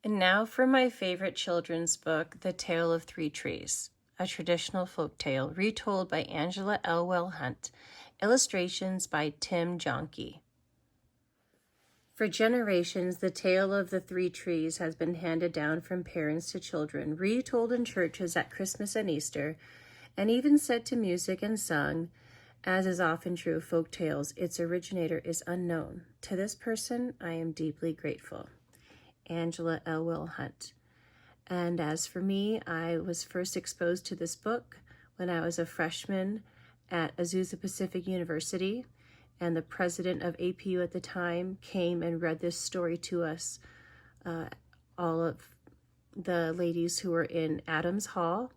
And now for my favorite children's book, The Tale of Three Trees, a traditional folk tale retold by Angela Elwell Hunt, illustrations by Tim Jonke. For generations, the tale of the three trees has been handed down from parents to children, retold in churches at Christmas and Easter, and even set to music and sung. As is often true of folk tales, its originator is unknown. To this person, I am deeply grateful. Angela Elwell Hunt. And as for me, I was first exposed to this book when I was a freshman at Azusa Pacific University, and the president of APU at the time came and read this story to us, all of the ladies who were in Adams Hall,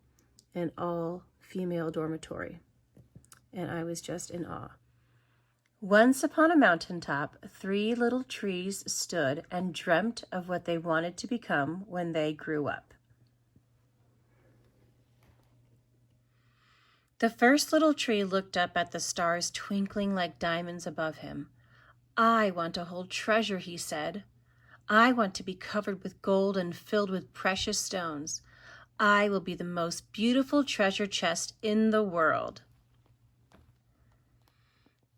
an all-female dormitory. And I was just in awe. Once upon a mountaintop, three little trees stood and dreamt of what they wanted to become when they grew up. The first little tree looked up at the stars twinkling like diamonds above him. "I want to hold treasure," he said. "I want to be covered with gold and filled with precious stones. I will be the most beautiful treasure chest in the world."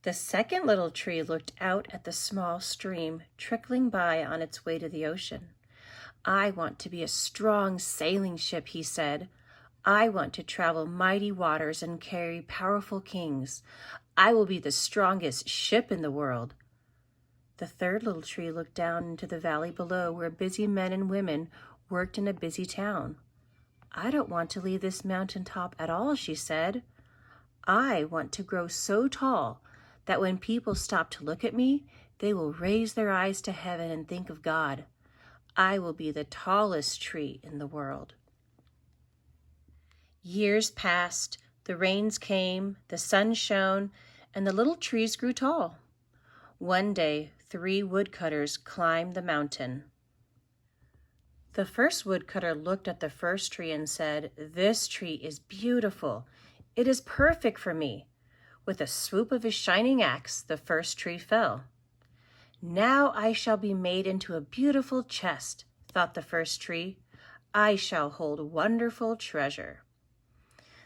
The second little tree looked out at the small stream trickling by on its way to the ocean. "I want to be a strong sailing ship," he said. "I want to travel mighty waters and carry powerful kings. I will be the strongest ship in the world." The third little tree looked down into the valley below where busy men and women worked in a busy town. "I don't want to leave this mountaintop at all," she said. "I want to grow so tall that when people stop to look at me, they will raise their eyes to heaven and think of God. I will be the tallest tree in the world." Years passed, the rains came, the sun shone, and the little trees grew tall. One day, 3 woodcutters climbed the mountain. The first woodcutter looked at the first tree and said, "This tree is beautiful. It is perfect for me." With a swoop of his shining axe, the first tree fell. "Now I shall be made into a beautiful chest," thought the first tree. "I shall hold wonderful treasure."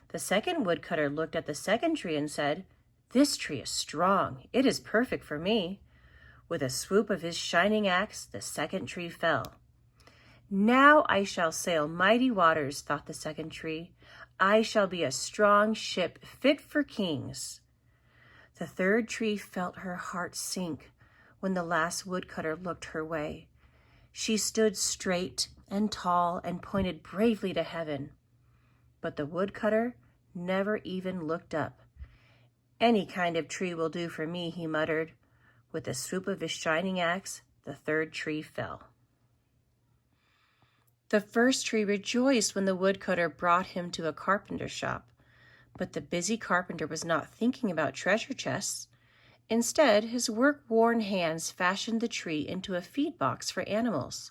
The second woodcutter looked at the second tree and said, "This tree is strong. It is perfect for me." With a swoop of his shining axe, the second tree fell. "Now I shall sail mighty waters," thought the second tree. "I shall be a strong ship fit for kings." The third tree felt her heart sink when the last woodcutter looked her way. She stood straight and tall and pointed bravely to heaven. But the woodcutter never even looked up. "Any kind of tree will do for me," he muttered. With a swoop of his shining axe, the third tree fell. The first tree rejoiced when the woodcutter brought him to a carpenter shop. But the busy carpenter was not thinking about treasure chests. Instead, his work-worn hands fashioned the tree into a feed box for animals.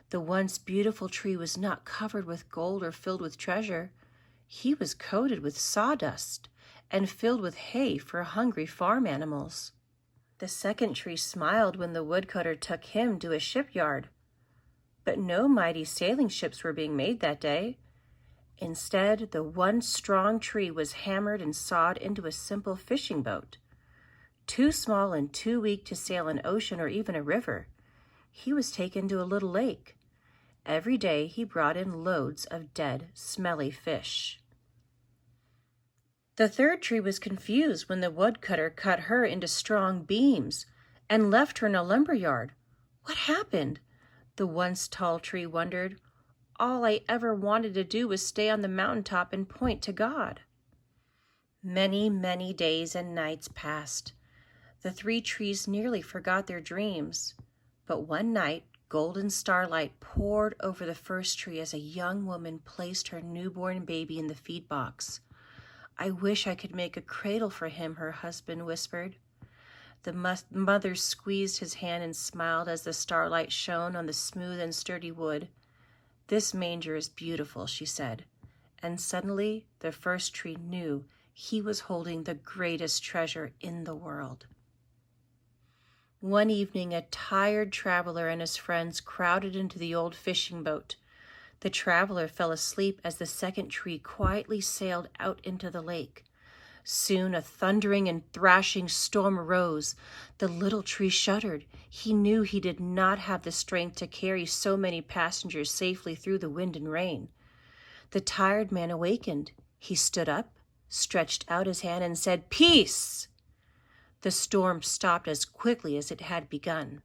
The once beautiful tree was not covered with gold or filled with treasure. He was coated with sawdust and filled with hay for hungry farm animals. The second tree smiled when the woodcutter took him to a shipyard. But no mighty sailing ships were being made that day. Instead, the one strong tree was hammered and sawed into a simple fishing boat. Too small and too weak to sail an ocean or even a river, he was taken to a little lake. Every day he brought in loads of dead, smelly fish. The third tree was confused when the woodcutter cut her into strong beams and left her in a lumber yard. What happened? The once tall tree wondered. All I ever wanted to do was stay on the mountaintop and point to God. Many, many days and nights passed. The 3 trees nearly forgot their dreams. But one night, golden starlight poured over the first tree as a young woman placed her newborn baby in the feed box. "I wish I could make a cradle for him," her husband whispered. The mother squeezed his hand and smiled as the starlight shone on the smooth and sturdy wood. "This manger is beautiful," she said, and suddenly the first tree knew he was holding the greatest treasure in the world. One evening, a tired traveler and his friends crowded into the old fishing boat. The traveler fell asleep as the second tree quietly sailed out into the lake. Soon a thundering and thrashing storm arose. The little tree shuddered. He knew he did not have the strength to carry so many passengers safely through the wind and rain. The tired man awakened. He stood up, stretched out his hand, and said, "Peace!" The storm stopped as quickly as it had begun.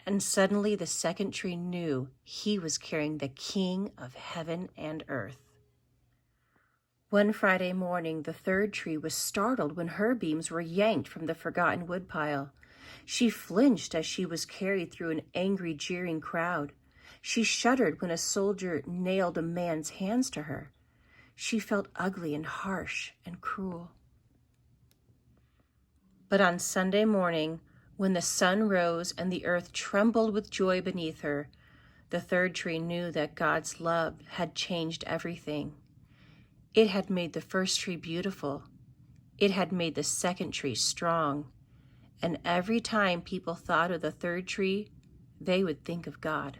And suddenly the second tree knew he was carrying the King of heaven and earth. One Friday morning, the third tree was startled when her beams were yanked from the forgotten woodpile. She flinched as she was carried through an angry, jeering crowd. She shuddered when a soldier nailed a man's hands to her. She felt ugly and harsh and cruel. But on Sunday morning, when the sun rose and the earth trembled with joy beneath her, the third tree knew that God's love had changed everything. It had made the first tree beautiful. It had made the second tree strong. And every time people thought of the third tree, they would think of God.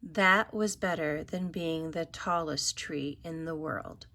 That was better than being the tallest tree in the world.